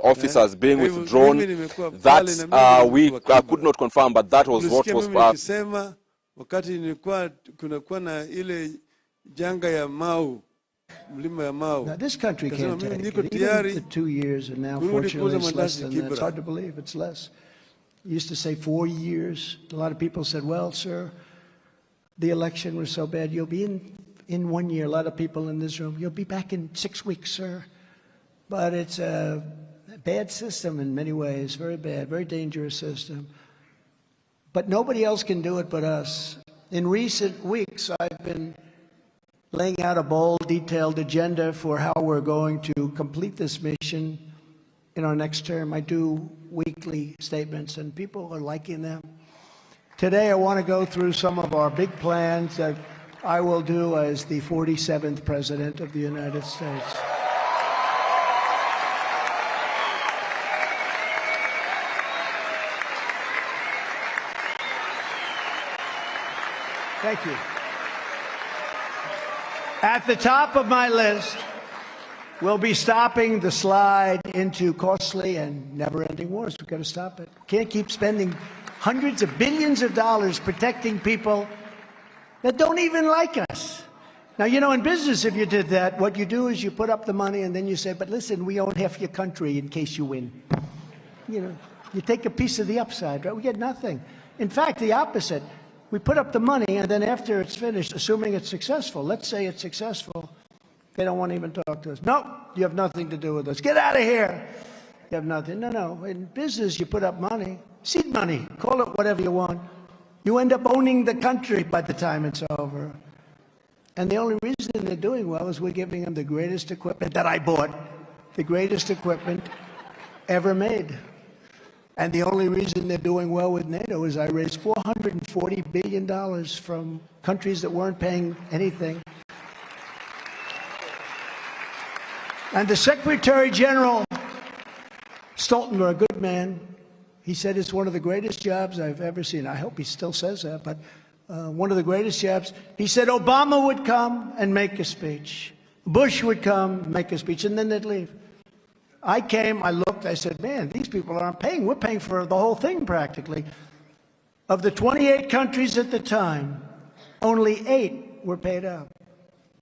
officers being withdrawn. That we could not confirm, but that was what was wakati nilikuwa kunakuwa na ile janga ya Mau, mlima ya Mau. Now this country can't take it. Even the 2 years, and now fortunately it's less than that. It's hard to believe it's less. You used to say 4 years. A lot of people said, well, sir, the election was so bad. You'll be in 1 year. A lot of people in this room, you'll be back in 6 weeks, sir. But it's a bad system in many ways, very bad, very dangerous system. But nobody else can do it but us. In recent weeks, I've been laying out a bold, detailed agenda for how we're going to complete this mission in our next term. I do weekly statements, and people are liking them. Today, I want to go through some of our big plans that I will do as the 47th President of the United States. Thank you. At the top of my list, we'll be stopping the slide into costly and never-ending wars. We've got to stop it. Can't keep spending hundreds of billions of dollars protecting people that don't even like us. Now, you know, in business, if you did that, what you do is you put up the money and then you say, but listen, we own half your country in case you win. You know, you take a piece of the upside, right? We get nothing. In fact, the opposite. We put up the money, and then after it's finished, assuming it's successful, let's say it's successful, they don't want to even talk to us. No, you have nothing to do with us. Get out of here. You have nothing. No. In business, you put up money, seed money, call it whatever you want. You end up owning the country by the time it's over. And the only reason they're doing well is we're giving them the greatest equipment that I bought, the greatest equipment ever made. And the only reason they're doing well with NATO is I raised $440 billion from countries that weren't paying anything. And the Secretary General Stoltenberg, a good man, he said it's one of the greatest jobs I've ever seen. I hope he still says that, but one of the greatest jobs. He said Obama would come and make a speech. Bush would come, make a speech, and then they'd leave. I came, I looked, I said, man, these people aren't paying. We're paying for the whole thing practically. Of the 28 countries at the time, only 8 were paid up.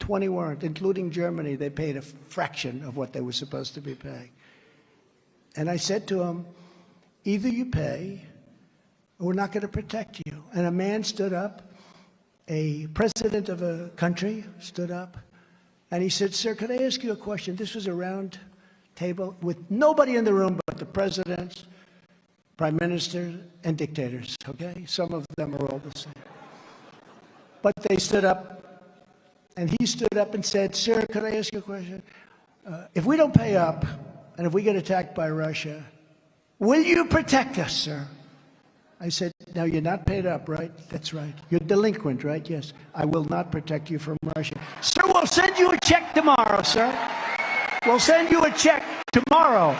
20 weren't, including Germany. They paid a fraction of what they were supposed to be paying. And I said to them, either you pay or we're not going to protect you. And a man stood up, a president of a country stood up, and he said, sir, could I ask you a question? This was a round table with nobody in the room but the presidents, prime ministers, and dictators, okay? Some of them are all the same. But they stood up, and he stood up and said, sir, could I ask you a question? If we don't pay up, and if we get attacked by Russia, will you protect us, sir? I said, now you're not paid up, right? That's right. You're delinquent, right? Yes. I will not protect you from Russia. Sir, we'll send you a check tomorrow, sir. We'll send you a check tomorrow.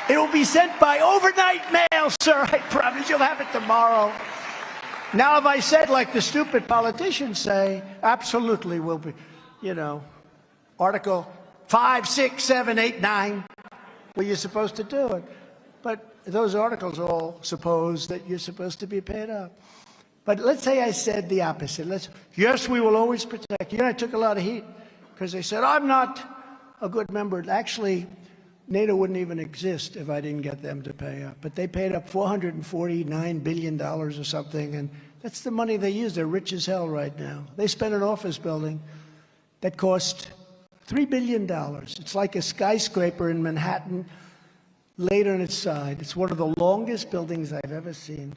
It will be sent by overnight mail, sir. I promise you'll have it tomorrow. Now, if I said, like the stupid politicians say, absolutely will be, you know, Article 5, 6, 7, 8, 9, well, you're supposed to do it. But those articles all suppose that you're supposed to be paid up. But let's say I said the opposite. Yes, we will always protect you. And I took a lot of heat because they said, I'm not a good member. Actually, NATO wouldn't even exist if I didn't get them to pay up. But they paid up $449 billion or something, and that's the money they use. They're rich as hell right now. They spent an office building that cost $3 billion. It's like a skyscraper in Manhattan laid on its side. It's one of the longest buildings I've ever seen.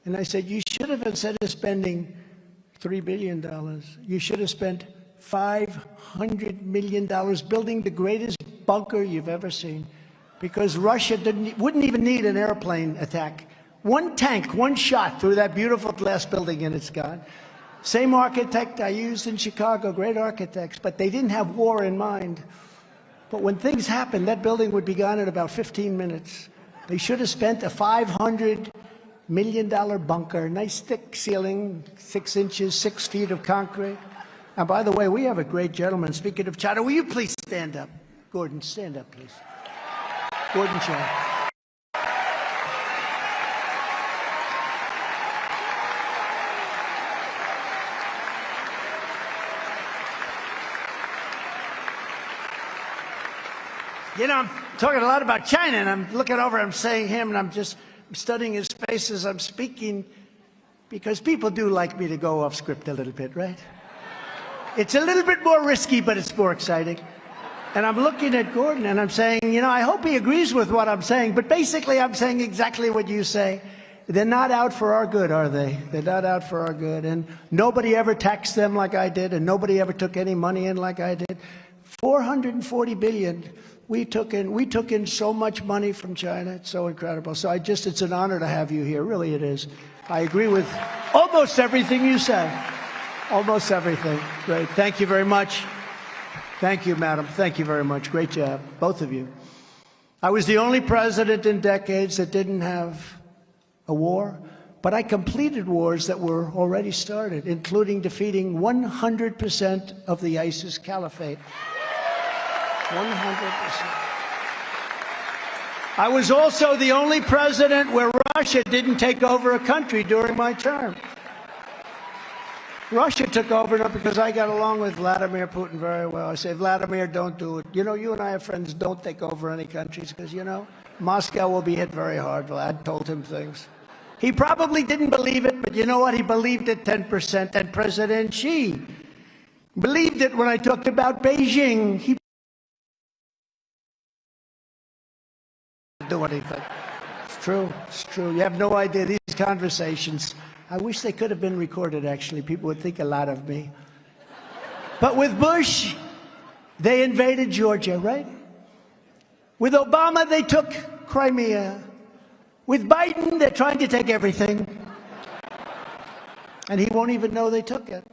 And I said, you should have, instead of spending $3 billion, you should have spent $500 million building the greatest bunker you've ever seen, because Russia wouldn't even need an airplane attack. One tank, one shot through that beautiful glass building and it's gone. Same architect I used in Chicago, great architects, but they didn't have war in mind. But when things happened, that building would be gone in about 15 minutes. They should have spent a $500 million bunker, nice thick ceiling, 6 inches, 6 feet of concrete. And by the way, we have a great gentleman. Speaking of China, will you please stand up? Gordon, stand up, please. Gordon Chow. You know, I'm talking a lot about China, and I'm looking over, I'm saying him, and I'm just studying his face as I'm speaking, because people do like me to go off script a little bit, right? It's a little bit more risky, but it's more exciting. And I'm looking at Gordon, and I'm saying, you know, I hope he agrees with what I'm saying, but basically I'm saying exactly what you say. They're not out for our good, are they? They're not out for our good. And nobody ever taxed them like I did, and nobody ever took any money in like I did. 440 billion. We took in so much money from China. It's so incredible. So it's an honor to have you here. Really, it is. I agree with almost everything you say. Almost everything. Great. Thank you very much. Thank you, madam. Thank you very much. Great job, both of you. I was the only president in decades that didn't have a war, but I completed wars that were already started, including defeating 100% of the ISIS caliphate. 100%. I was also the only president where Russia didn't take over a country during my term. Russia took over not because I got along with Vladimir Putin very well. I say, Vladimir, don't do it. You know, you and I have friends, don't take over any countries because, you know, Moscow will be hit very hard. Vlad told him things. He probably didn't believe it, but you know what? He believed it 10%. And President Xi believed it when I talked about Beijing. He do anything. It's true. It's true. You have no idea. These conversations, I wish they could have been recorded, actually. People would think a lot of me. But with Bush, they invaded Georgia, right? With Obama, they took Crimea. With Biden, they're trying to take everything. And he won't even know they took it.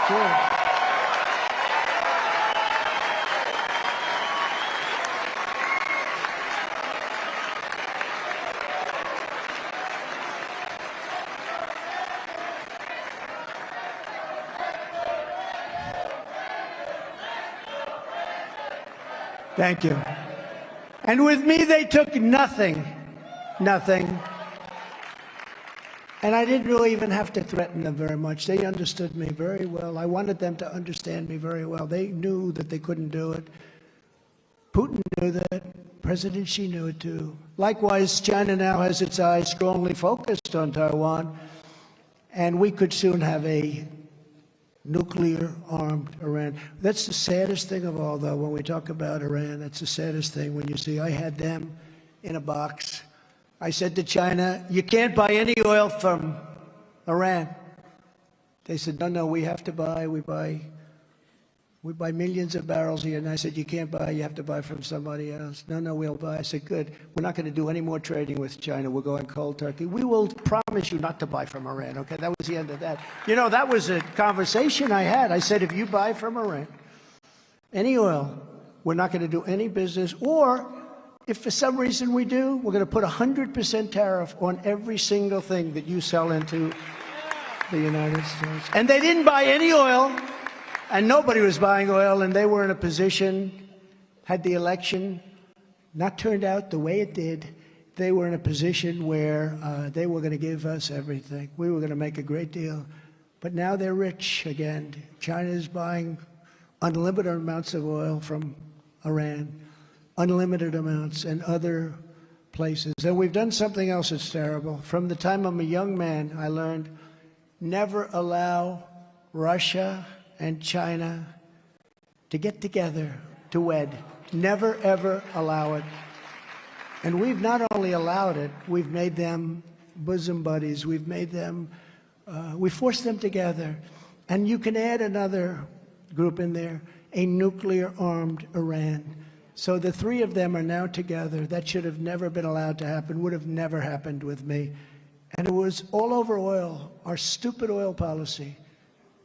Sure. Thank you. And with me, they took nothing. Nothing. And I didn't really even have to threaten them very much. They understood me very well. I wanted them to understand me very well. They knew that they couldn't do it. Putin knew that. President Xi knew it too. Likewise, China now has its eyes strongly focused on Taiwan. And we could soon have a nuclear-armed Iran. That's the saddest thing of all, though, when we talk about Iran. That's the saddest thing when you see I had them in a box. I said to China, you can't buy any oil from Iran. They said, no, we have to buy. We buy millions of barrels here. And I said, you can't buy. You have to buy from somebody else. No, we'll buy. I said, good. We're not going to do any more trading with China. We're going cold turkey. We will promise you not to buy from Iran. Okay, that was the end of that. You know, that was a conversation I had. I said, if you buy from Iran any oil, we're not going to do any business. Or if for some reason we do, we're going to put 100% tariff on every single thing that you sell into the United States. And they didn't buy any oil. And nobody was buying oil, and they were in a position, had the election not turned out the way it did, they were in a position where they were going to give us everything. We were going to make a great deal. But now they're rich again. China is buying unlimited amounts of oil from Iran, unlimited amounts, and other places. And we've done something else that's terrible. From the time I'm a young man, I learned never allow Russia and China to get together, to wed. Never, ever allow it. And we've not only allowed it, we've made them bosom buddies. We've made them, we forced them together. And you can add another group in there, a nuclear-armed Iran. So the three of them are now together. That should have never been allowed to happen, would have never happened with me. And it was all over oil, our stupid oil policy.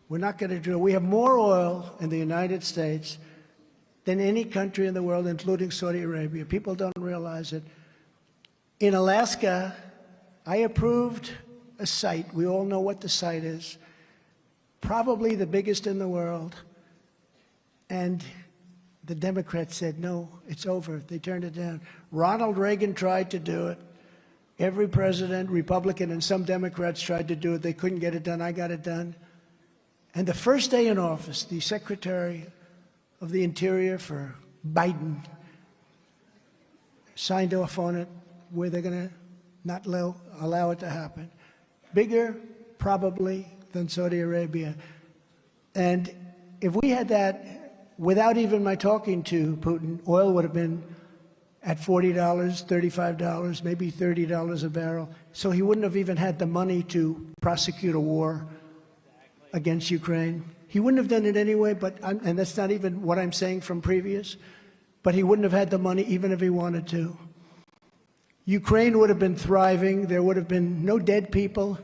We're not going to drill. We have more oil in the United States than any country in the world, including Saudi Arabia. People don't realize it. In Alaska, I approved a site. We all know what the site is. probably the biggest in the world. And the Democrats said, no, it's over. They turned it down. Ronald Reagan tried to do it. Every president, Republican and some Democrats tried to do it. They couldn't get it done. I got it done. And the first day in office, the Secretary of the Interior for Biden signed off on it, where they're going to not allow it to happen. Bigger, probably, than Saudi Arabia. And if we had that, without even my talking to Putin, oil would have been at $40, $35, maybe $30 a barrel. So he wouldn't have even had the money to prosecute a war against Ukraine. He wouldn't have done it anyway, and that's not even what I'm saying from previous, but he wouldn't have had the money even if he wanted to. Ukraine would have been thriving. There would have been no dead people,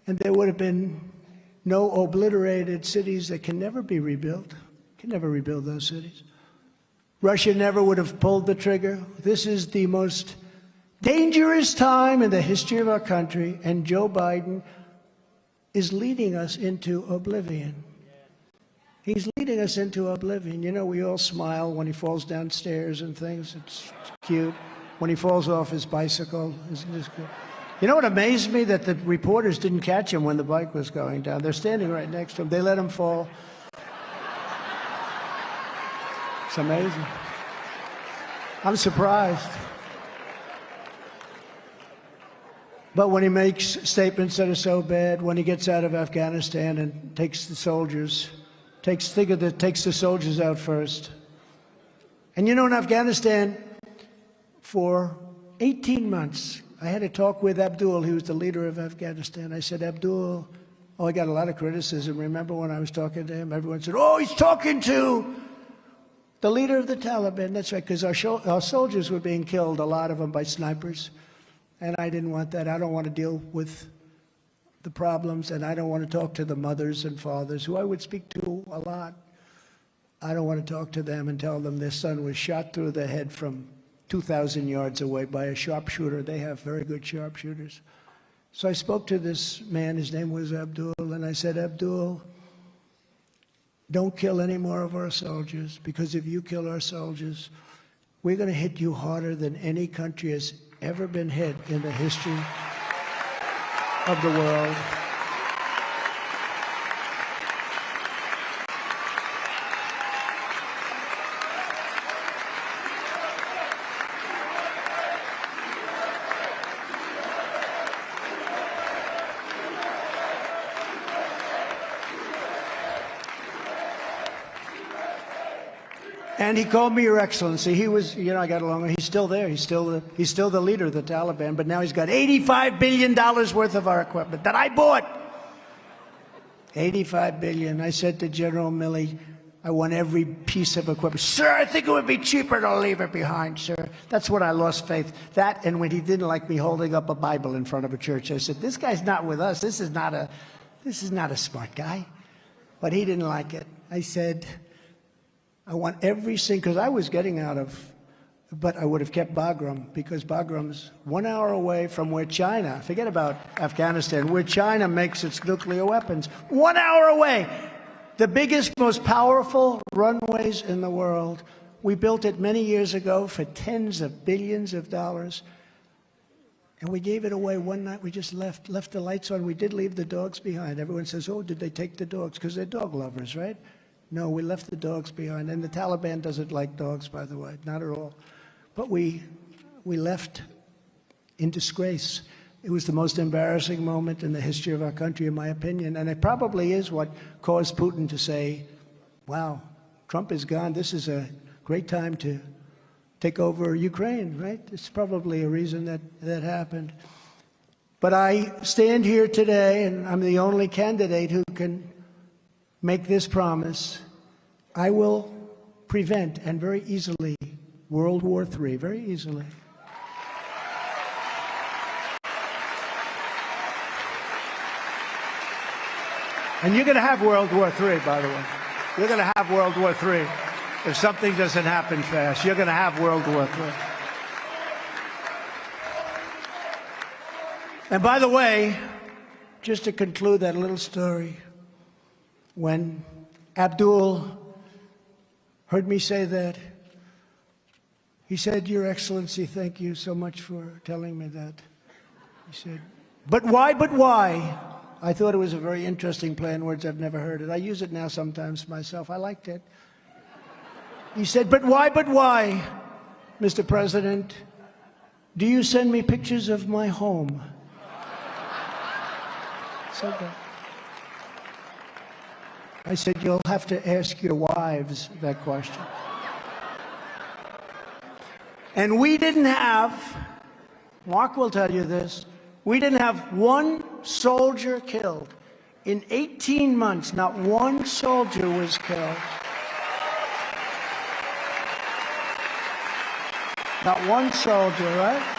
and there would have been no obliterated cities that can never be rebuilt. Can never rebuild those cities. Russia never would have pulled the trigger. This is the most dangerous time in the history of our country, and Joe Biden is leading us into oblivion. He's leading us into oblivion. You know, we all smile when he falls downstairs and things. It's cute. When he falls off his bicycle, it's good. You know what amazed me? That the reporters didn't catch him when the bike was going down. They're standing right next to him. They let him fall. It's amazing. I'm surprised. But when he makes statements that are so bad, when he gets out of Afghanistan and takes the soldiers, takes the soldiers out first. And you know, in Afghanistan, for 18 months, I had a talk with Abdul, who was the leader of Afghanistan. I said, Abdul, I got a lot of criticism. Remember when I was talking to him? Everyone said, oh, he's talking to the leader of the Taliban. That's right, because our soldiers were being killed, a lot of them by snipers. And I didn't want that. I don't want to deal with the problems, and I don't want to talk to the mothers and fathers, who I would speak to a lot. I don't want to talk to them and tell them their son was shot through the head from 2,000 yards away by a sharpshooter. They have very good sharpshooters. So I spoke to this man. His name was Abdul, and I said, Abdul, don't kill any more of our soldiers, because if you kill our soldiers, we're going to hit you harder than any country has ever been hit in the history of the world. And he called me Your Excellency. He was, you know, I got along with him. He's still there. He's still the leader of the Taliban, but now he's got $85 billion worth of our equipment that I bought. $85 billion. I said to General Milley, I want every piece of equipment. Sir, I think it would be cheaper to leave it behind, sir. That's when I lost faith. That, and when he didn't like me holding up a Bible in front of a church, I said, this guy's not with us. This is not a smart guy. But he didn't like it. I said, I want every single, because I was getting out of, but I would have kept Bagram, because Bagram's 1 hour away from where China, forget about Afghanistan, where China makes its nuclear weapons. 1 hour away. The biggest, most powerful runways in the world. We built it many years ago for tens of billions of dollars. And we gave it away one night. We just left the lights on. We did leave the dogs behind. Everyone says, oh, did they take the dogs? Because they're dog lovers, right? No, we left the dogs behind. And the Taliban doesn't like dogs, by the way, not at all. But we left in disgrace. It was the most embarrassing moment in the history of our country, in my opinion. And it probably is what caused Putin to say, wow, Trump is gone. This is a great time to take over Ukraine, right? It's probably a reason that happened. But I stand here today, and I'm the only candidate who can make this promise. I will prevent, and very easily, World War III, very easily. And you're going to have World War III, by the way. You're going to have World War III. If something doesn't happen fast, you're going to have World War III. And by the way, just to conclude that little story, when Abdul heard me say that, he said, "Your Excellency, thank you so much for telling me that." He said, but why? I thought it was a very interesting play on words. I've never heard it. I use it now sometimes myself. I liked it. He said, but why, Mr. President? Do you send me pictures of my home? Said that. I said, you'll have to ask your wives that question. And we didn't have, Mark will tell you this, we didn't have one soldier killed. In 18 months, not one soldier was killed. Not one soldier, right?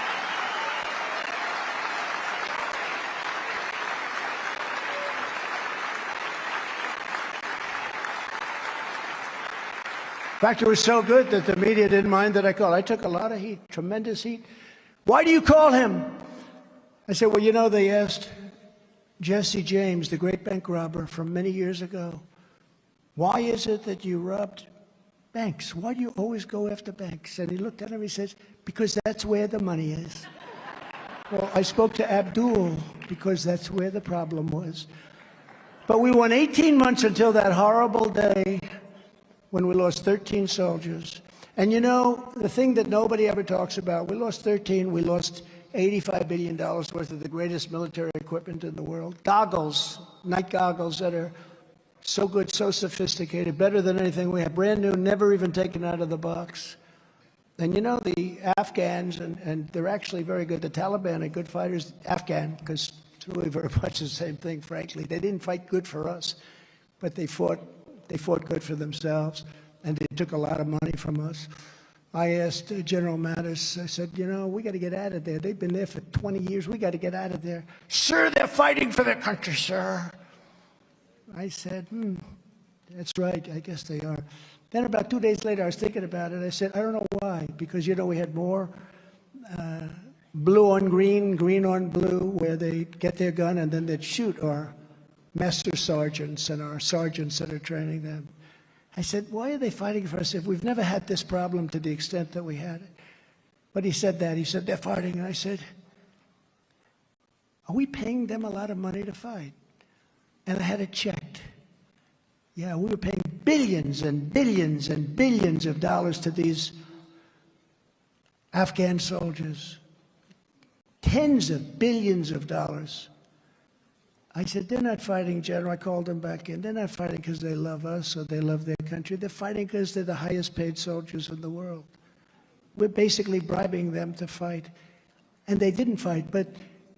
In fact, it was so good that the media didn't mind that I called. I took a lot of heat, tremendous heat. Why do you call him? I said, well, you know, they asked Jesse James, the great bank robber from many years ago, why is it that you robbed banks? Why do you always go after banks? And he looked at him and he says, because that's where the money is. Well, I spoke to Abdul because that's where the problem was. But we went 18 months until that horrible day when we lost 13 soldiers. And you know, the thing that nobody ever talks about, we lost 13, we lost $85 billion worth of the greatest military equipment in the world. Goggles, night goggles that are so good, so sophisticated, better than anything we have, brand new, never even taken out of the box. And you know, the Afghans, and they're actually very good, the Taliban are good fighters, Afghan, because it's really very much the same thing, frankly. They didn't fight good for us, but they fought good for themselves, and they took a lot of money from us. I asked General Mattis, I said, you know, we got to get out of there. They've been there for 20 years. We got to get out of there. Sir, they're fighting for their country, sir. I said, that's right. I guess they are. Then about 2 days later, I was thinking about it. I said, I don't know why, because, you know, we had more blue on green, green on blue, where they get their gun and then they'd shoot our master sergeants and our sergeants that are training them. I said, why are they fighting for us if we've never had this problem to the extent that we had it? But he said that. He said, they're fighting. And I said, are we paying them a lot of money to fight? And I had it checked. Yeah, we were paying billions and billions and billions of dollars to these Afghan soldiers. Tens of billions of dollars. I said, they're not fighting, General. I called them back in. They're not fighting because they love us or they love their country. They're fighting because they're the highest paid soldiers in the world. We're basically bribing them to fight. And they didn't fight, but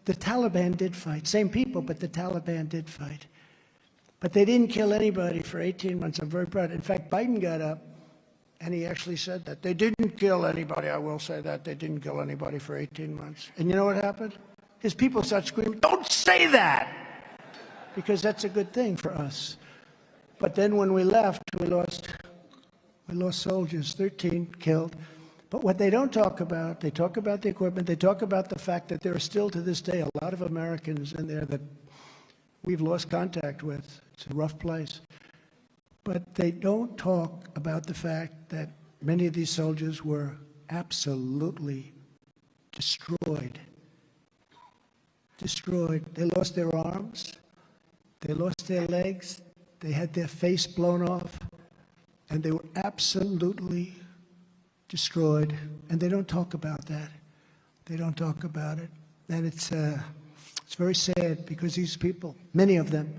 the Taliban did fight. Same people, but the Taliban did fight. But they didn't kill anybody for 18 months. I'm very proud. In fact, Biden got up and he actually said that. They didn't kill anybody. I will say that. They didn't kill anybody for 18 months. And you know what happened? His people started screaming, don't say that! Because that's a good thing for us. But then when we left, we lost soldiers, 13 killed. But what they don't talk about, they talk about the equipment, they talk about the fact that there are still to this day a lot of Americans in there that we've lost contact with. It's a rough place. But they don't talk about the fact that many of these soldiers were absolutely destroyed. Destroyed. They lost their arms. They lost their legs, they had their face blown off, and they were absolutely destroyed. And they don't talk about that. They don't talk about it. And it's very sad because these people, many of them,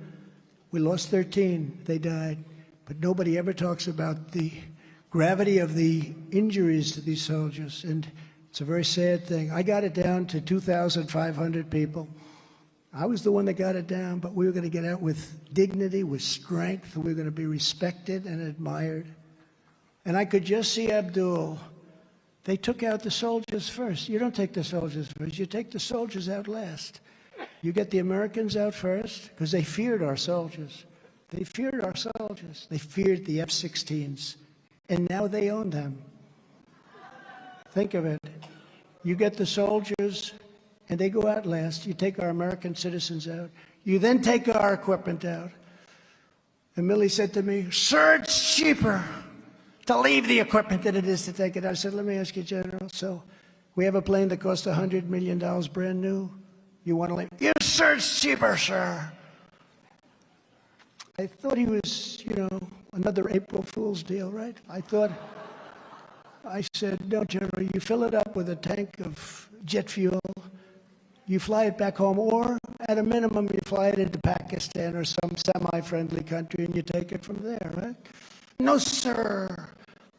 we lost 13, they died, but nobody ever talks about the gravity of the injuries to these soldiers. And it's a very sad thing. I got it down to 2,500 people. I was the one that got it down, but we were going to get out with dignity, with strength. We were going to be respected and admired. And I could just see Abdul. They took out the soldiers first. You don't take the soldiers first. You take the soldiers out last. You get the Americans out first because they feared our soldiers. They feared our soldiers. They feared the F-16s. And now they own them. Think of it. You get the soldiers and they go out last. You take our American citizens out. You then take our equipment out. And Millie said to me, "Sir, it's cheaper to leave the equipment than it is to take it." I said, "Let me ask you, General, so we have a plane that costs $100 million brand new. You want to leave?" "Yes, sir, it's cheaper, sir." I thought he was, another April Fool's deal, right? I said, "No, General, you fill it up with a tank of jet fuel, you fly it back home, or at a minimum, you fly it into Pakistan or some semi-friendly country and you take it from there, right?" "No, sir."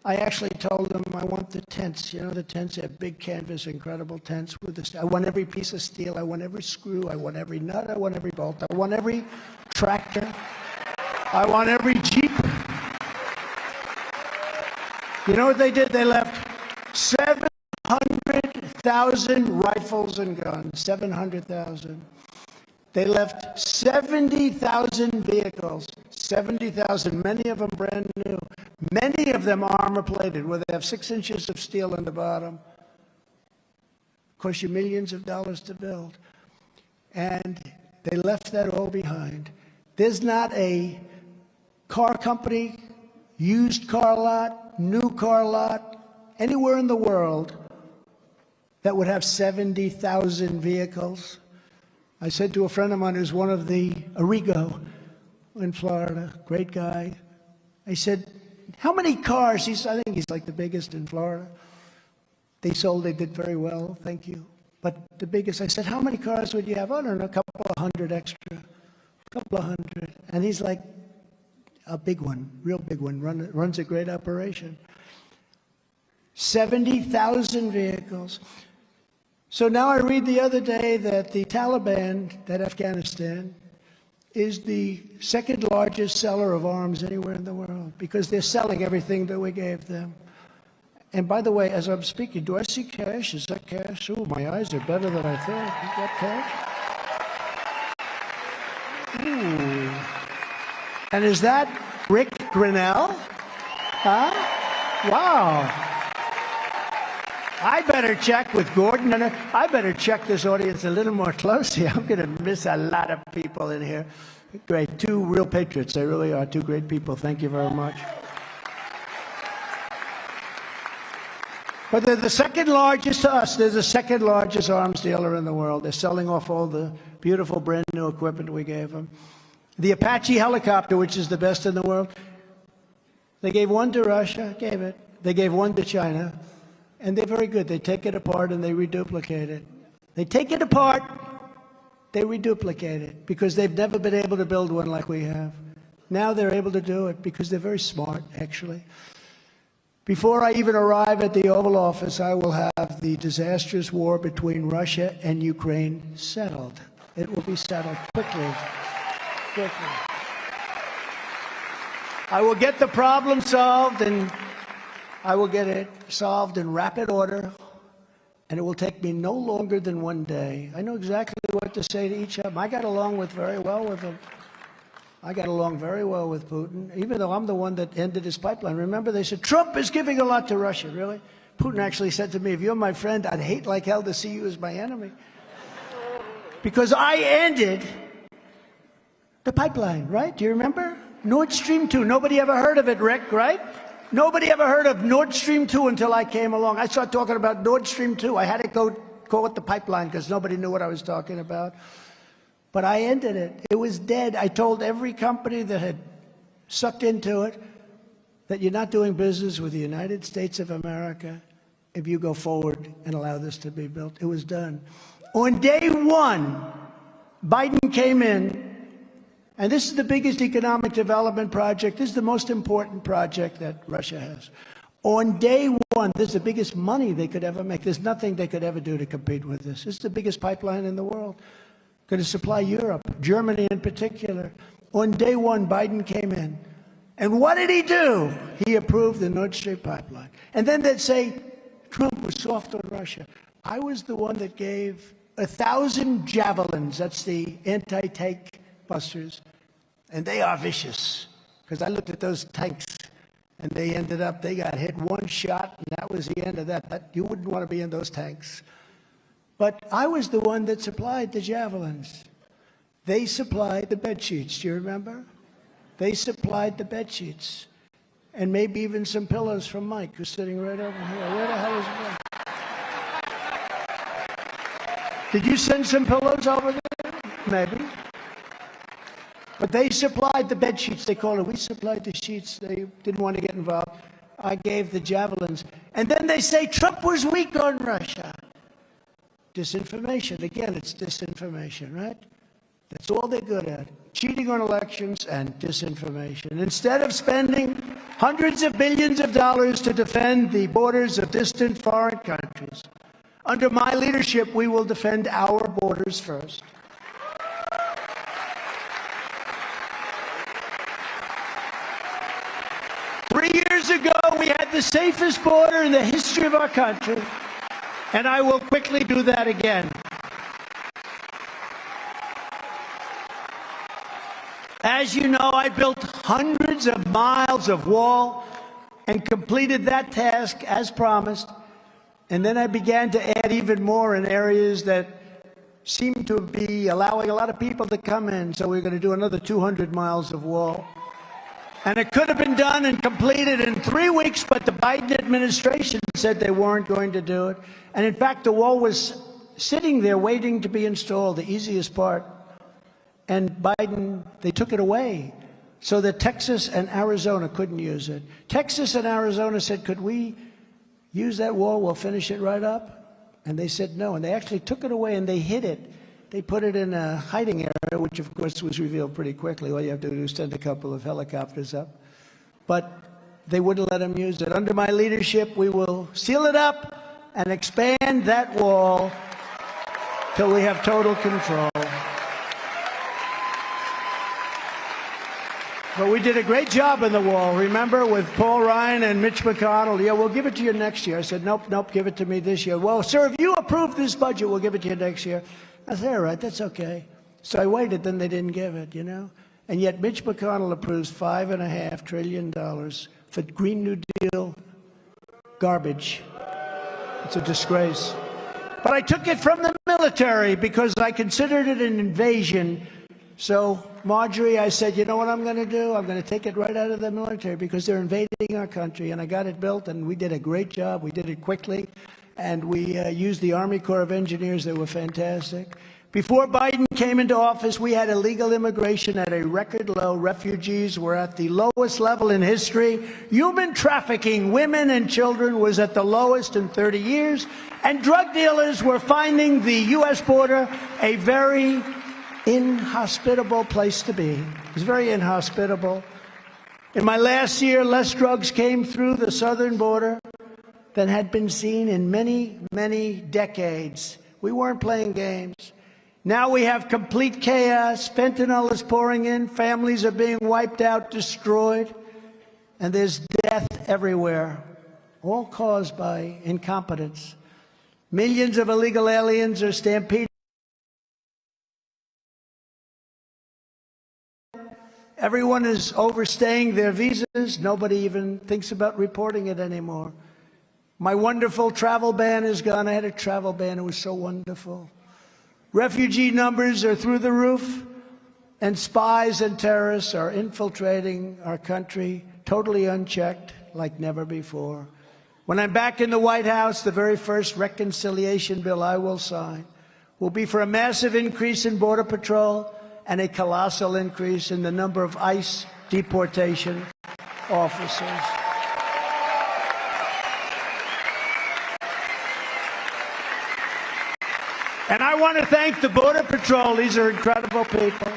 I actually told them I want the tents. The tents have big canvas, incredible tents with I want every piece of steel. I want every screw. I want every nut. I want every bolt. I want every tractor. I want every Jeep. You know what they did? They left 700,000 rifles and guns. 700,000. They left 70,000 vehicles. 70,000, many of them brand new. Many of them armor-plated, where they have 6 inches of steel in the bottom. Cost you millions of dollars to build. And they left that all behind. There's not a car company, used car lot, new car lot, anywhere in the world that would have 70,000 vehicles. I said to a friend of mine who's one of the Arrigo in Florida, great guy. I said, "How many cars?" I think he's like the biggest in Florida. They did very well, thank you. But the biggest, I said, "How many cars would you have?" "I don't know, a couple of hundred extra. A couple of hundred." And he's like, "A big one, real big one, runs a great operation." 70,000 vehicles. So now I read the other day that the Taliban, that Afghanistan, is the second largest seller of arms anywhere in the world because they're selling everything that we gave them. And by the way, as I'm speaking, do I see cash? Is that cash? Oh, my eyes are better than I thought. Is that cash? Ooh. And is that Rick Grinnell? Huh? Wow. I better check with Gordon, and I better check this audience a little more closely. I'm going to miss a lot of people in here. Great. 2 real patriots. They really are 2 great people. Thank you very much. But they're the second largest to us. They're the second largest arms dealer in the world. They're selling off all the beautiful brand new equipment we gave them. The Apache helicopter, which is the best in the world, they gave one to Russia, gave it. They gave one to China. And they're very good. They take it apart and they reduplicate it. They take it apart, they reduplicate it, because they've never been able to build one like we have. Now they're able to do it because they're very smart, actually. Before I even arrive at the Oval Office, I will have the disastrous war between Russia and Ukraine settled. It will be settled quickly. Quickly. I will get the problem solved, and I will get it solved in rapid order, and it will take me no longer than 1 day. I know exactly what to say to each of them. I got along very well with them. I got along very well with Putin, even though I'm the one that ended his pipeline. Remember, they said, "Trump is giving a lot to Russia." Really? Putin actually said to me, "If you're my friend, I'd hate like hell to see you as my enemy." Because I ended the pipeline, right? Do you remember? Nord Stream 2. Nobody ever heard of it, Rick, right? Nobody ever heard of Nord Stream 2 until I came along. I started talking about Nord Stream 2. I had to go call it the pipeline because nobody knew what I was talking about. But I ended it. It was dead. I told every company that had sucked into it that you're not doing business with the United States of America if you go forward and allow this to be built. It was done. On day 1, Biden came in. And this is the biggest economic development project. This is the most important project that Russia has. On day 1, this is the biggest money they could ever make. There's nothing they could ever do to compete with this. This is the biggest pipeline in the world. Going to supply Europe, Germany in particular. On day 1, Biden came in. And what did he do? He approved the Nord Stream pipeline. And then they'd say, Trump was soft on Russia. I was the one that gave 1,000 javelins. That's the anti-tank busters, and they are vicious, because I looked at those tanks and they got hit 1 shot, and that was the end of that. You wouldn't want to be in those tanks. But I was the one that supplied the javelins. They supplied the bed sheets. Do you remember? They supplied the bed sheets and maybe even some pillows from Mike, who's sitting right over here. Where the hell is Mike? Did you send some pillows over there? Maybe. But they supplied the bed sheets, they call it. We supplied the sheets. They didn't want to get involved. I gave the javelins. And then they say Trump was weak on Russia. Disinformation. Again, it's disinformation, right? That's all they're good at. Cheating on elections and disinformation. Instead of spending hundreds of billions of dollars to defend the borders of distant foreign countries, under my leadership, we will defend our borders first. Years ago, we had the safest border in the history of our country, and I will quickly do that again. As you know, I built hundreds of miles of wall and completed that task as promised, and then I began to add even more in areas that seemed to be allowing a lot of people to come in, so we're going to do another 200 miles of wall. And it could have been done and completed in 3 weeks, but the Biden administration said they weren't going to do it. And in fact, the wall was sitting there waiting to be installed, the easiest part. And Biden, they took it away so that Texas and Arizona couldn't use it. Texas and Arizona said, could we use that wall? We'll finish it right up. And they said no. And they actually took it away and they hid it. They put it in a hiding area, which of course was revealed pretty quickly. All you have to do is send a couple of helicopters up. But they wouldn't let them use it. Under my leadership, we will seal it up and expand that wall till we have total control. But we did a great job on the wall, remember, with Paul Ryan and Mitch McConnell. Yeah, we'll give it to you next year. I said, nope, give it to me this year. Well, sir, if you approve this budget, we'll give it to you next year. I said, all right, that's okay. So I waited, then they didn't give it, you know. And yet Mitch McConnell approves $5.5 trillion for Green New Deal garbage. It's a disgrace. But I took it from the military because I considered it an invasion. So, Marjorie, I said, you know what I'm going to do? I'm going to take it right out of the military because they're invading our country. And I got it built, and we did a great job. We did it quickly. And we used the Army Corps of Engineers. They were fantastic. Before Biden came into office, we had illegal immigration at a record low. Refugees were at the lowest level in history. Human trafficking, women and children, was at the lowest in 30 years. And drug dealers were finding the U.S. border a very inhospitable place to be. It was very inhospitable. In my last year, less drugs came through the southern border than had been seen in many, many decades. We weren't playing games. Now we have complete chaos. Fentanyl is pouring in. Families are being wiped out, destroyed. And there's death everywhere, all caused by incompetence. Millions of illegal aliens are stampeding. Everyone is overstaying their visas. Nobody even thinks about reporting it anymore. My wonderful travel ban is gone. I had a travel ban. It was so wonderful. Refugee numbers are through the roof, and spies and terrorists are infiltrating our country totally unchecked like never before. When I'm back in the White House, the very first reconciliation bill I will sign will be for a massive increase in Border Patrol and a colossal increase in the number of ICE deportation officers. And I want to thank the Border Patrol. These are incredible people.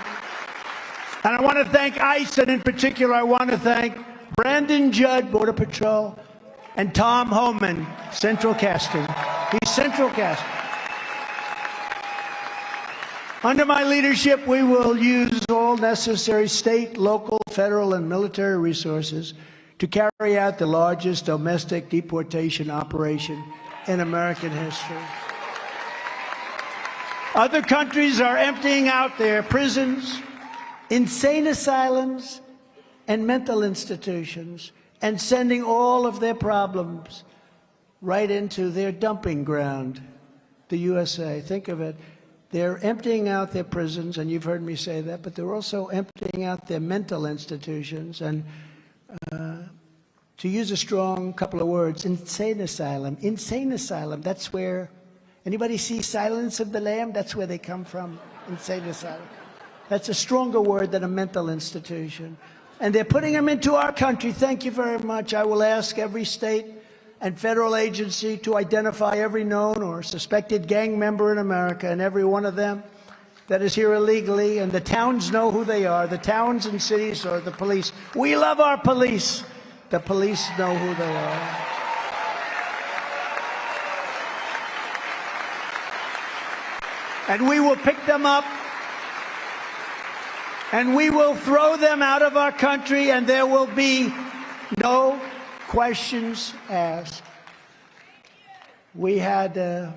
And I want to thank ICE, and in particular, I want to thank Brandon Judd, Border Patrol, and Tom Homan, Central Casting. He's Central Casting. Under my leadership, we will use all necessary state, local, federal, and military resources to carry out the largest domestic deportation operation in American history. Other countries are emptying out their prisons, insane asylums, and mental institutions, and sending all of their problems right into their dumping ground, the USA. Think of it. They're emptying out their prisons, and you've heard me say that, but they're also emptying out their mental institutions. And to use a strong couple of words, insane asylum. Insane asylum, that's where, anybody see Silence of the Lamb? That's where they come from, insane asylum. That's a stronger word than a mental institution. And they're putting them into our country. Thank you very much. I will ask every state and federal agency to identify every known or suspected gang member in America, and every one of them that is here illegally, and the towns know who they are, the towns and cities, or the police. We love our police. The police know who they are. And we will pick them up, and we will throw them out of our country, and there will be no questions asked. We had a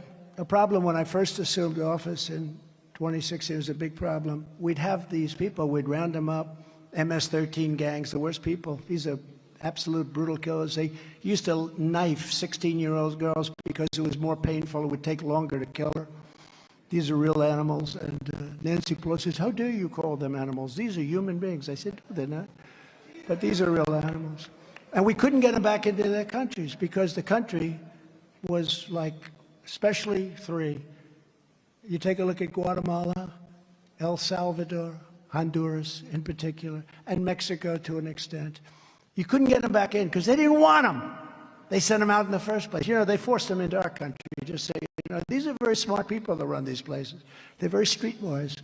problem when I first assumed office in 2016. It was a big problem. We'd have these people, we'd round them up, MS-13 gangs, the worst people. These are absolute brutal killers. They used to knife 16-year-old girls because it was more painful. It would take longer to kill her. These are real animals. And Nancy Pelosi says, how dare you call them animals? These are human beings. I said, no, they're not. But these are real animals. And we couldn't get them back into their countries because the country was like, especially three. You take a look at Guatemala, El Salvador, Honduras in particular, and Mexico to an extent. You couldn't get them back in because they didn't want them. They sent them out in the first place. You know, they forced them into our country. Just say, you know, these are very smart people that run these places. They're very streetwise.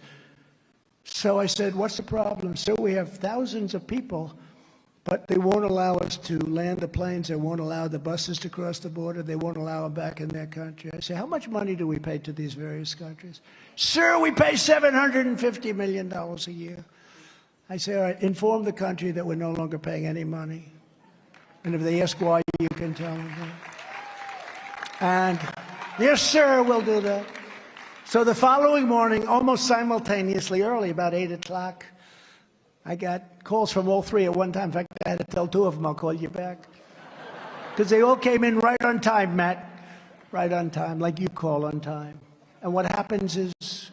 So I said, what's the problem? So we have thousands of people, but they won't allow us to land the planes. They won't allow the buses to cross the border. They won't allow them back in their country. I say, how much money do we pay to these various countries? Sir, we pay $750 million a year. I say, all right, inform the country that we're no longer paying any money. And if they ask why, you can tell them that. And yes, sir, we'll do that. So the following morning, almost simultaneously, early, about 8 o'clock, I got calls from all three at one time. In fact, I had to tell two of them, I'll call you back. Because they all came in right on time, Matt. Right on time, like you call on time. And what happens is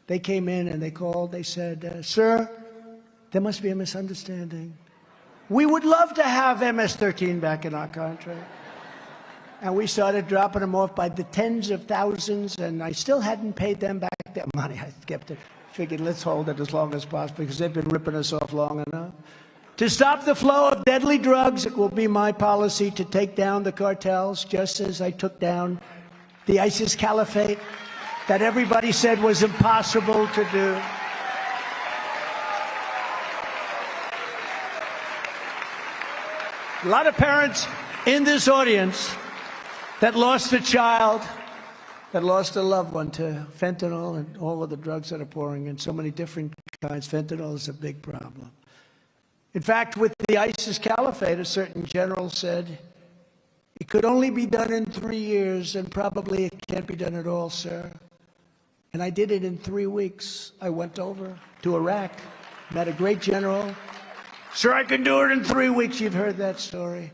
they came in and they called. They said, sir, there must be a misunderstanding. We would love to have MS-13 back in our country. And we started dropping them off by the tens of thousands, and I still hadn't paid them back their money. I kept it. Figured, let's hold it as long as possible because they've been ripping us off long enough. To stop the flow of deadly drugs, it will be my policy to take down the cartels, just as I took down the ISIS caliphate that everybody said was impossible to do. A lot of parents in this audience that lost a child, that lost a loved one to fentanyl and all of the drugs that are pouring in, so many different kinds. Fentanyl is a big problem. In fact, with the ISIS caliphate, a certain general said, it could only be done in 3 years, and probably it can't be done at all, sir. And I did it in 3 weeks. I went over to Iraq, met a great general. Sir, I can do it in 3 weeks. You've heard that story.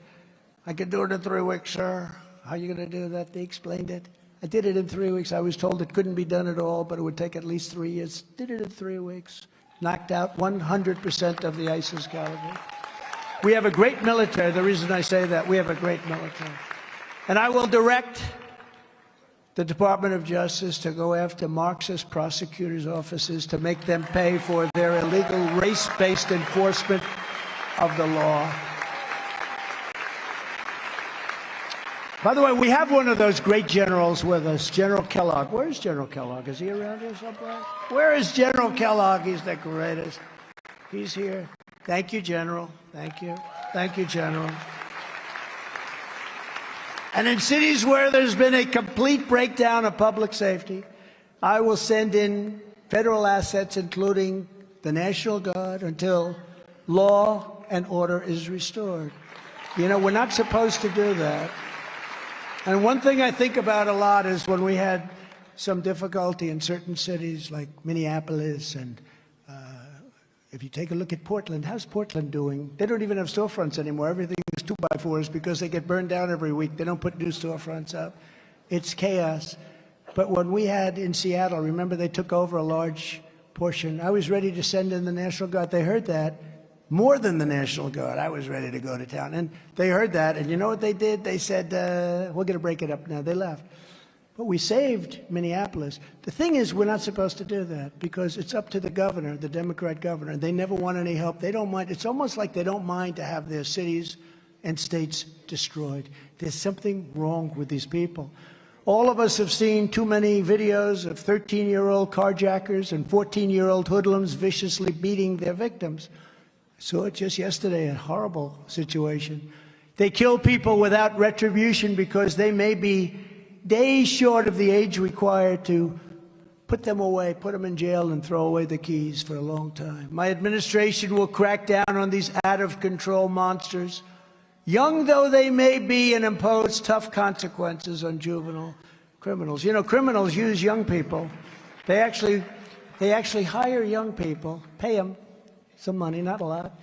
I can do it in 3 weeks, sir. How are you going to do that? They explained it. I did it in 3 weeks. I was told it couldn't be done at all, but it would take at least 3 years. Did it in 3 weeks. Knocked out 100% of the ISIS caliphate. We have a great military. The reason I say that, we have a great military. And I will direct the Department of Justice to go after Marxist prosecutors' offices to make them pay for their illegal race-based enforcement of the law. By the way, we have one of those great generals with us, General Kellogg. Where is General Kellogg? Is he around here somewhere? Where is General Kellogg? He's the greatest. He's here. Thank you, General. Thank you. Thank you, General. And in cities where there's been a complete breakdown of public safety, I will send in federal assets, including the National Guard, until law and order is restored. You know, we're not supposed to do that. And one thing I think about a lot is when we had some difficulty in certain cities like Minneapolis, and if you take a look at Portland, how's Portland doing? They don't even have storefronts anymore. Everything is 2x4s because they get burned down every week. They don't put new storefronts up. It's chaos. But when we had in Seattle, remember they took over a large portion. I was ready to send in the National Guard. They heard that. More than the National Guard. I was ready to go to town. And they heard that. And you know what they did? They said, we're going to break it up now. They left. But we saved Minneapolis. The thing is, we're not supposed to do that because it's up to the governor, the Democrat governor. They never want any help. They don't mind. It's almost like they don't mind to have their cities and states destroyed. There's something wrong with these people. All of us have seen too many videos of 13-year-old carjackers and 14-year-old hoodlums viciously beating their victims. I saw it just yesterday, a horrible situation. They kill people without retribution because they may be days short of the age required to put them away, put them in jail, and throw away the keys for a long time. My administration will crack down on these out-of-control monsters, young though they may be, and impose tough consequences on juvenile criminals. You know, criminals use young people. They actually hire young people, pay them some money, not a lot,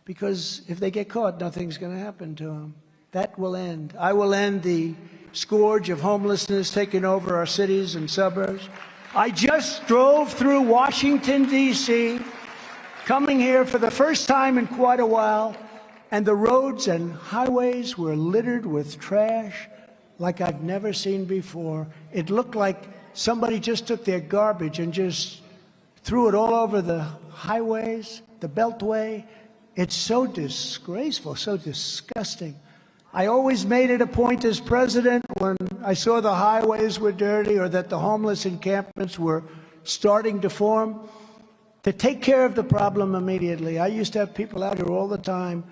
because if they get caught, nothing's going to happen to them. That will end. I will end the scourge of homelessness taking over our cities and suburbs. I just drove through Washington, D.C., coming here for the first time in quite a while, and the roads and highways were littered with trash like I've never seen before. It looked like somebody just took their garbage and just threw it all over the highways, the Beltway. It's so disgraceful, so disgusting. I always made it a point as president when I saw the highways were dirty or that the homeless encampments were starting to form to take care of the problem immediately. I used to have people out here all the time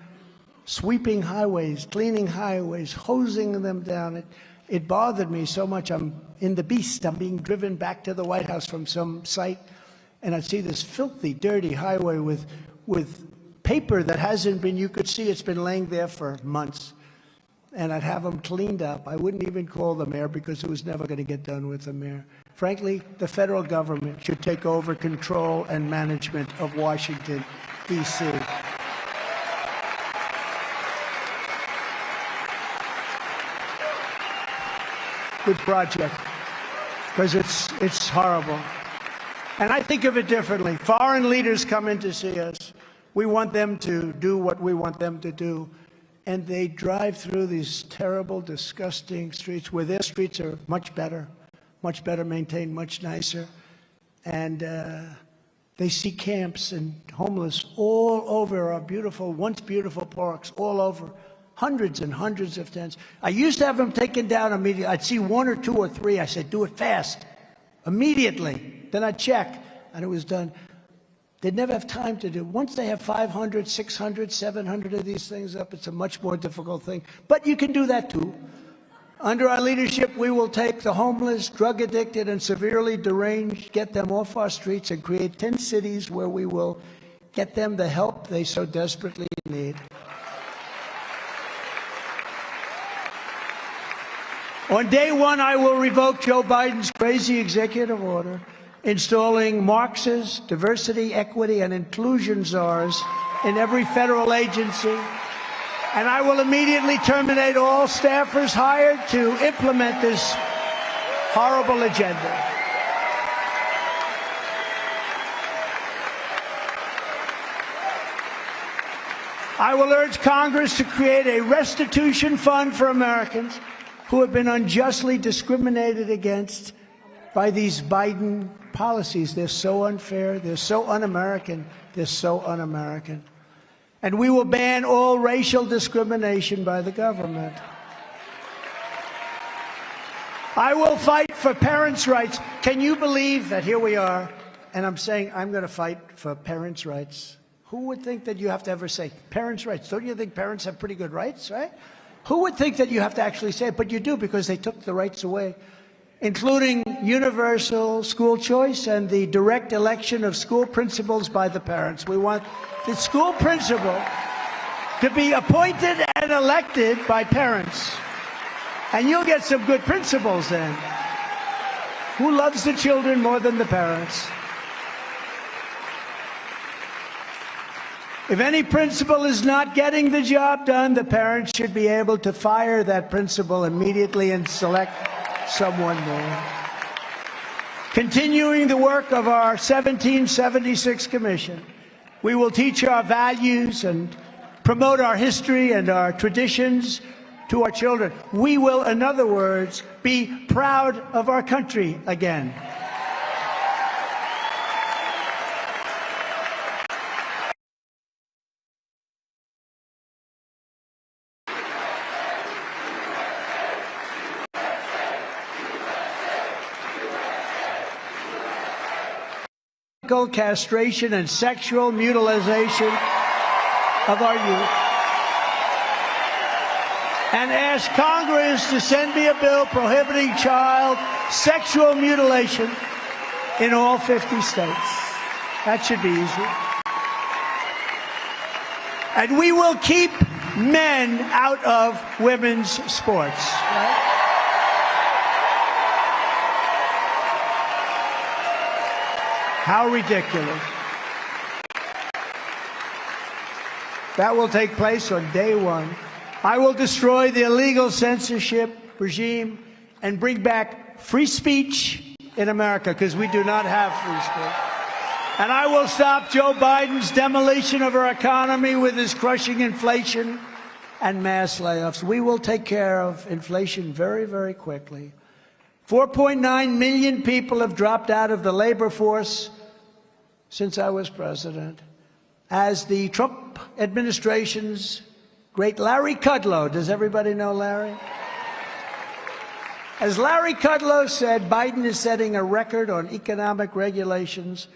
sweeping highways, cleaning highways, hosing them down. It bothered me so much. I'm in the beast. I'm being driven back to the White House from some site, and I see this filthy, dirty highway with paper that hasn't been, you could see it's been laying there for months. And I'd have them cleaned up. I wouldn't even call the mayor because it was never going to get done with the mayor. Frankly, the federal government should take over control and management of Washington, D.C. Good project, because it's horrible. And I think of it differently. Foreign leaders come in to see us. We want them to do what we want them to do. And they drive through these terrible, disgusting streets where their streets are much better maintained, much nicer. And they see camps and homeless all over our beautiful, once beautiful parks, all over. Hundreds and hundreds of tents. I used to have them taken down immediately. I'd see one or two or three. I said, do it fast, immediately. Then I'd check, and it was done. They'd never have time to do. Once they have 500, 600, 700 of these things up, it's a much more difficult thing. But you can do that too. Under our leadership, we will take the homeless, drug addicted, and severely deranged, get them off our streets, and create 10 cities where we will get them the help they so desperately need. On day one, I will revoke Joe Biden's crazy executive order installing Marxist diversity, equity, and inclusion czars in every federal agency. And I will immediately terminate all staffers hired to implement this horrible agenda. I will urge Congress to create a restitution fund for Americans who have been unjustly discriminated against by these Biden policies. They're so unfair, they're so un-American, they're so un-American. And we will ban all racial discrimination by the government. I will fight for parents' rights. Can you believe that here we are, and I'm saying I'm going to fight for parents' rights? Who would think that you have to ever say parents' rights? Don't you think parents have pretty good rights, right? Who would think that you have to actually say it? But you do, because they took the rights away, including universal school choice and the direct election of school principals by the parents. We want the school principal to be appointed and elected by parents. And you'll get some good principals then. Who loves the children more than the parents? If any principal is not getting the job done, the parents should be able to fire that principal immediately and select someone new. Continuing the work of our 1776 Commission, we will teach our values and promote our history and our traditions to our children. We will, in other words, be proud of our country again. Castration and sexual mutilation of our youth, and ask Congress to send me a bill prohibiting child sexual mutilation in all 50 states. That should be easy. And we will keep men out of women's sports. Right? How ridiculous. That will take place on day one. I will destroy the illegal censorship regime and bring back free speech in America, because we do not have free speech. And I will stop Joe Biden's demolition of our economy with his crushing inflation and mass layoffs. We will take care of inflation very, very quickly. 4.9 million people have dropped out of the labor force since I was president. As the Trump administration's great Larry Kudlow, does everybody know Larry? As Larry Kudlow said, Biden is setting a record on economic regulations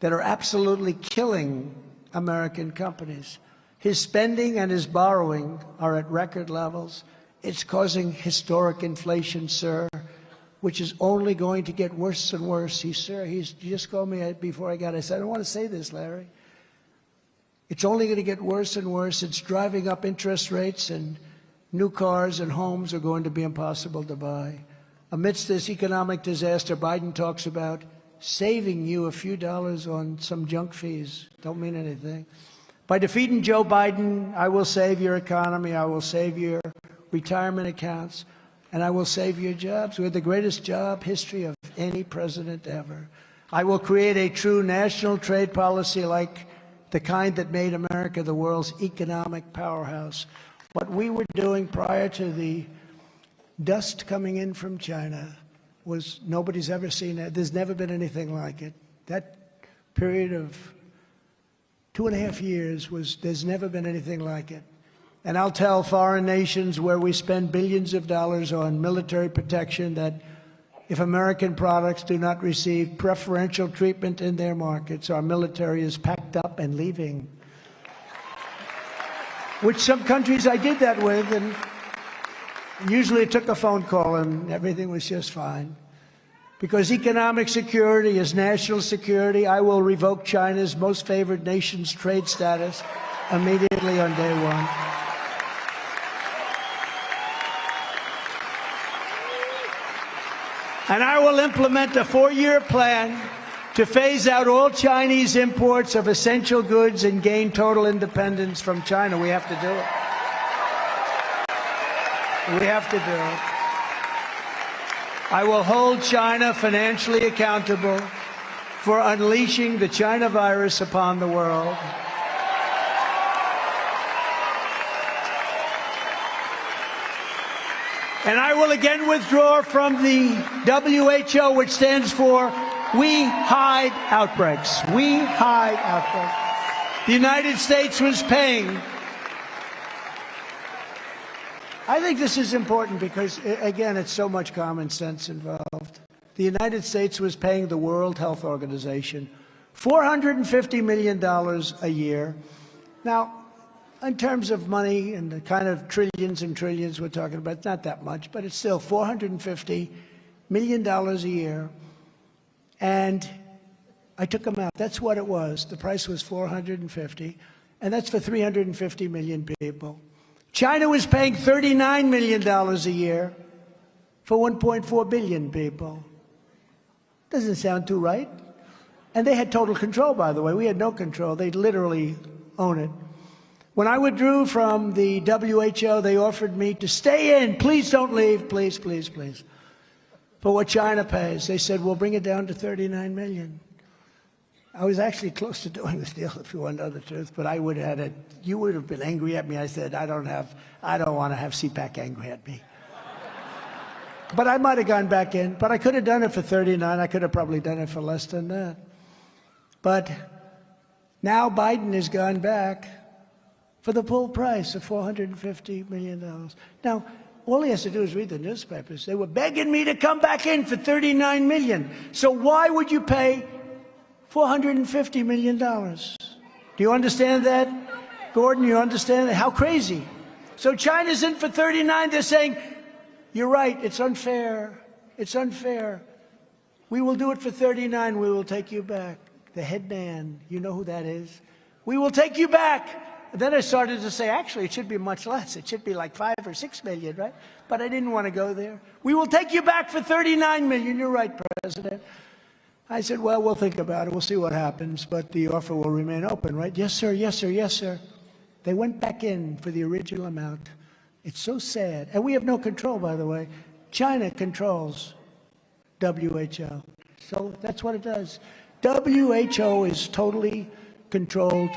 that are absolutely killing American companies. His spending and his borrowing are at record levels. It's causing historic inflation, sir, which is only going to get worse and worse. He just called me before I got. I said, I don't want to say this, Larry. It's only going to get worse and worse. It's driving up interest rates, and new cars and homes are going to be impossible to buy. Amidst this economic disaster, Biden talks about saving you a few dollars on some junk fees. Don't mean anything. By defeating Joe Biden, I will save your economy. I will save your retirement accounts. And I will save your jobs. We have the greatest job history of any president ever. I will create a true national trade policy like the kind that made America the world's economic powerhouse. What we were doing prior to the dust coming in from China was nobody's ever seen that. There's never been anything like it. That period of 2.5 years there's never been anything like it. And I'll tell foreign nations where we spend billions of dollars on military protection that if American products do not receive preferential treatment in their markets, our military is packed up and leaving. Which some countries I did that with, and usually it took a phone call and everything was just fine. Because economic security is national security, I will revoke China's most favored nation's trade status immediately on day one. And I will implement a 4-year plan to phase out all Chinese imports of essential goods and gain total independence from China. We have to do it. We have to do it. I will hold China financially accountable for unleashing the China virus upon the world. And I will again withdraw from the WHO, which stands for We Hide Outbreaks. We hide outbreaks. The United States was paying. I think this is important because, again, it's so much common sense involved. The United States was paying the World Health Organization $450 million a year. Now, in terms of money and the kind of trillions and trillions we're talking about, it's not that much, but it's still $450 million a year. And I took them out. That's what it was. The price was $450, and that's for 350 million people. China was paying $39 million a year for 1.4 billion people. Doesn't sound too right. And they had total control, by the way. We had no control. They literally own it. When I withdrew from the WHO, they offered me to stay in. Please don't leave. Please, please, please. for what China pays. They said, we'll bring it down to 39 million. I was actually close to doing this deal, if you want to know the truth, but I would have had it. You would have been angry at me. I said, I don't want to have CPAC angry at me. But I might have gone back in. But I could have done it for 39. I could have probably done it for less than that. But now Biden has gone back for the full price of $450 million. Now, all he has to do is read the newspapers. They were begging me to come back in for $39 million. So why would you pay $450 million? Do you understand that, Gordon? You understand that? How crazy. So China's in for 39. They're saying, you're right, it's unfair. It's unfair. We will do it for 39. We will take you back. The head man, you know who that is? We will take you back. And then I started to say, actually, it should be much less. It should be like 5 or 6 million, right? But I didn't want to go there. We will take you back for 39 million. You're right, President. I said, well, we'll think about it. We'll see what happens. But the offer will remain open, right? Yes, sir. Yes, sir. Yes, sir. They went back in for the original amount. It's so sad. And we have no control, by the way. China controls WHO. So that's what it does. WHO is totally controlled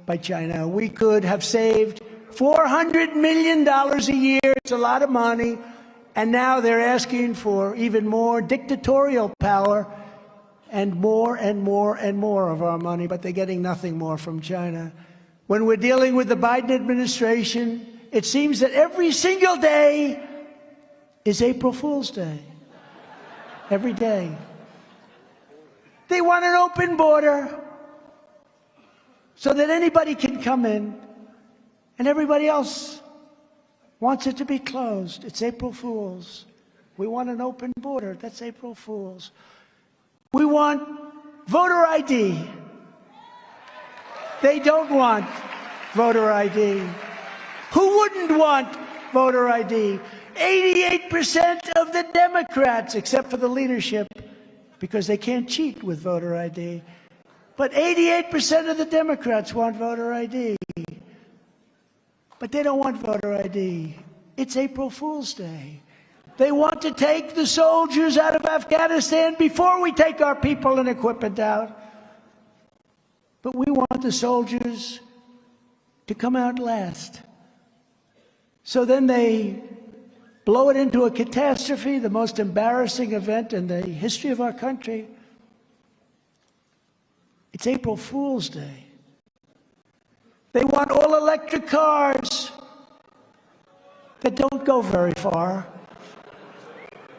by China. We could have saved $400 million a year. It's a lot of money. And now they're asking for even more dictatorial power and more and more and more of our money, but they're getting nothing more from China. When we're dealing with the Biden administration, it seems that every single day is April Fool's Day. Every day. They want an open border so that anybody can come in, and everybody else wants it to be closed. It's April Fool's. We want an open border. That's April Fool's. We want voter ID. They don't want voter ID. Who wouldn't want voter ID? 88% of the Democrats, except for the leadership, because they can't cheat with voter ID. But 88% of the Democrats want voter ID. But they don't want voter ID. It's April Fool's Day. They want to take the soldiers out of Afghanistan before we take our people and equipment out. But we want the soldiers to come out last. So then they blow it into a catastrophe, the most embarrassing event in the history of our country. It's April Fool's Day. They want all electric cars that don't go very far.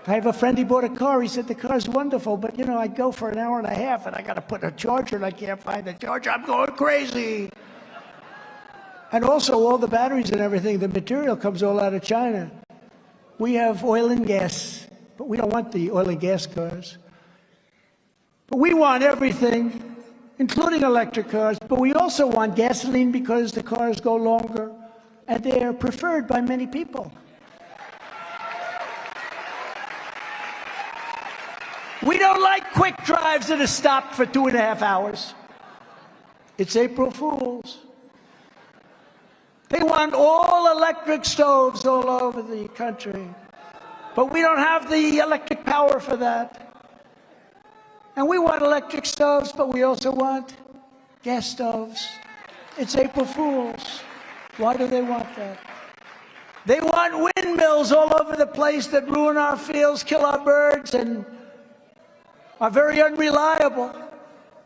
I have a friend, he bought a car. He said, the car's wonderful, but, you know, I go for an hour and a half, and I got to put a charger, and I can't find the charger. I'm going crazy. And also, all the batteries and everything, the material comes all out of China. We have oil and gas, but we don't want the oil and gas cars. But we want everything, including electric cars, but we also want gasoline because the cars go longer, and they're preferred by many people. We don't like quick drives that are stopped for 2.5 hours. It's April Fool's. They want all electric stoves all over the country. But we don't have the electric power for that. And we want electric stoves, but we also want gas stoves. It's April Fool's. Why do they want that? They want windmills all over the place that ruin our fields, kill our birds, and are very unreliable,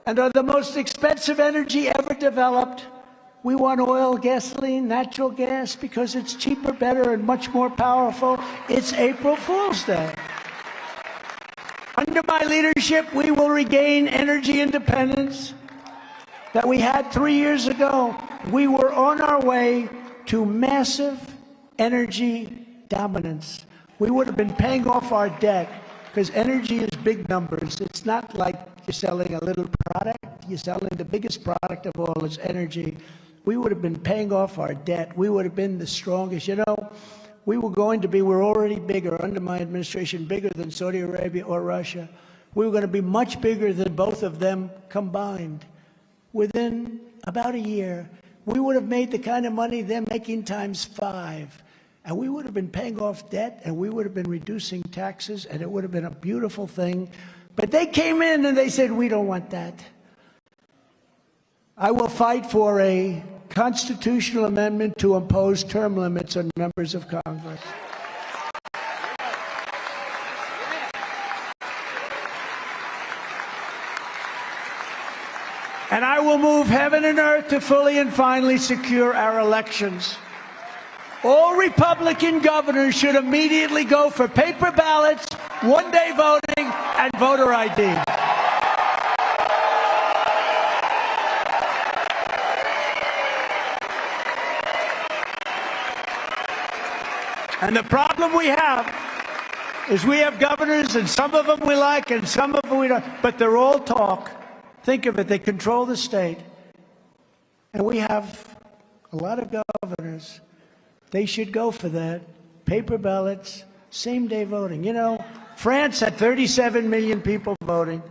and are the most expensive energy ever developed. We want oil, gasoline, natural gas because it's cheaper, better, and much more powerful. It's April Fool's Day. Under my leadership, we will regain energy independence that we had 3 years ago. We were on our way to massive energy dominance. We would have been paying off our debt, because energy is big numbers. It's not like you're selling a little product. You're selling the biggest product of all, is energy. We would have been paying off our debt. We would have been the strongest. You know, we're already bigger under my administration, bigger than Saudi Arabia or Russia. We were going to be much bigger than both of them combined. Within about a year, we would have made the kind of money they're making times 5. and we would have been paying off debt, and we would have been reducing taxes, and it would have been a beautiful thing. But they came in and they said, we don't want that. I will fight for a constitutional amendment to impose term limits on members of Congress. And I will move heaven and earth to fully and finally secure our elections. All Republican governors should immediately go for paper ballots, one-day voting, and voter ID. And the problem we have is we have governors, and some of them we like and some of them we don't, but they're all talk. Think of it, they control the state. And we have a lot of governors. They should go for that. Paper ballots, same-day voting. You know, France had 37 million people voting.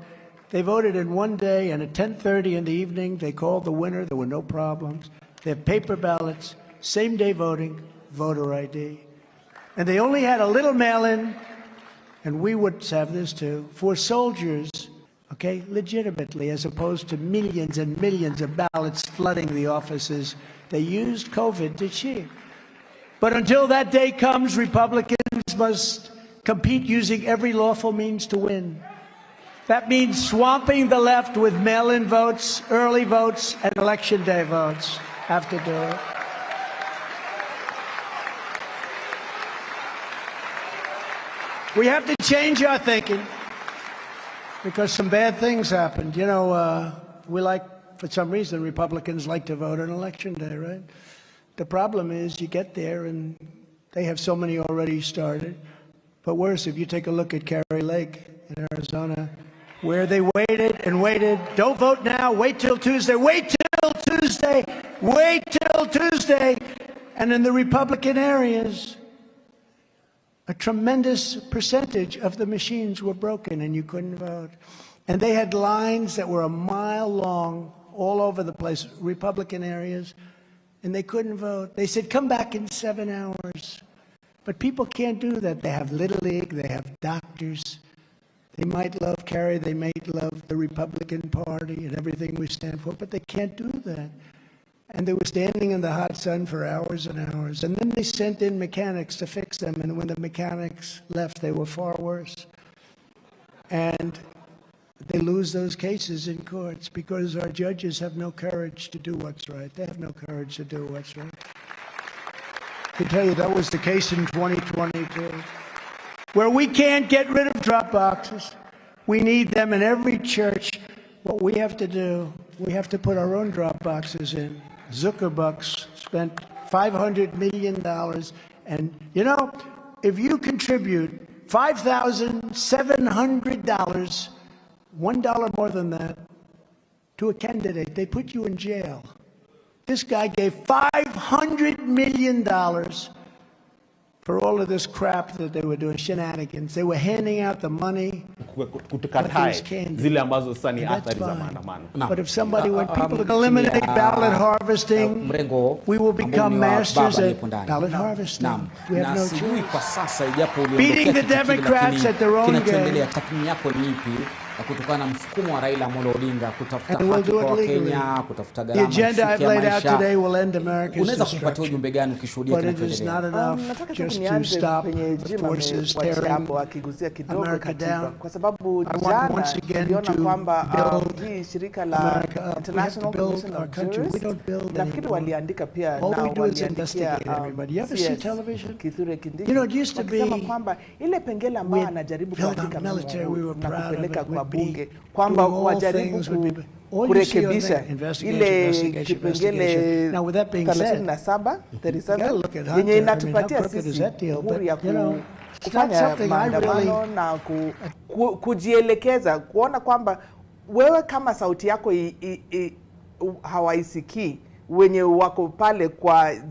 They voted in one day, and at 10:30 in the evening, they called the winner. There were no problems. They have paper ballots, same-day voting, voter ID. And they only had a little mail-in, and we would have this too, for soldiers, okay, legitimately, as opposed to millions and millions of ballots flooding the offices. They used COVID to cheat. But until that day comes, Republicans must compete using every lawful means to win. That means swamping the left with mail-in votes, early votes, and election day votes. Have to do it. We have to change our thinking because some bad things happened. You know, for some reason, Republicans like to vote on election day, right? The problem is you get there and they have so many already started. But worse, if you take a look at Carrie Lake in Arizona, where they waited and waited, don't vote now, wait till Tuesday, wait till Tuesday, wait till Tuesday. And in the Republican areas, a tremendous percentage of the machines were broken and you couldn't vote. And they had lines that were a mile long all over the place, Republican areas, and they couldn't vote. They said, come back in 7 hours. But people can't do that. They have Little League, they have doctors. They might love Kerry, they might love the Republican Party and everything we stand for, but they can't do that. And they were standing in the hot sun for hours and hours. And then they sent in mechanics to fix them. And when the mechanics left, they were far worse. And they lose those cases in courts because our judges have no courage to do what's right. They have no courage to do what's right. I can tell you that was the case in 2022, where we can't get rid of drop boxes. We need them in every church. What we have to do, we have to put our own drop boxes in. Zuckerbucks spent $500 million. And, you know, if you contribute $5,700, $1 more than that, to a candidate, they put you in jail. This guy gave $500 million for all of this crap that they were doing, shenanigans. They were handing out the money. But if somebody, when people eliminate ballot harvesting, we will become masters at ballot harvesting. We have no choice. Beating the Democrats at their own game. kutokana na msukumo wa Raila Amolo Odinga kutafuta haki kwa Kenya, kutafuta gharama ya maisha. Unaweza kupatia ujumbe gani ukishuhudia kinachoendelea? Nataka nianze kwenye jima kwa hapo akigusia kidogo katiba, kwa sababu jana tuliona kwamba hii shirika la International Commission of Jurists nafikiri waliandika pia na waliandikia Kithure Kindiki wakisema kwamba ile pengele ambayo anajaribu kuandika na kupeleka kwa bunge kwamba wajaribu kurekebisha ile kipengele 37 yenye inatupatia sisi uhuru ya kufanya maandamano na kujielekeza, kuona kwamba wewe kama sauti yako hawaisikii wenye wako pale kwa zile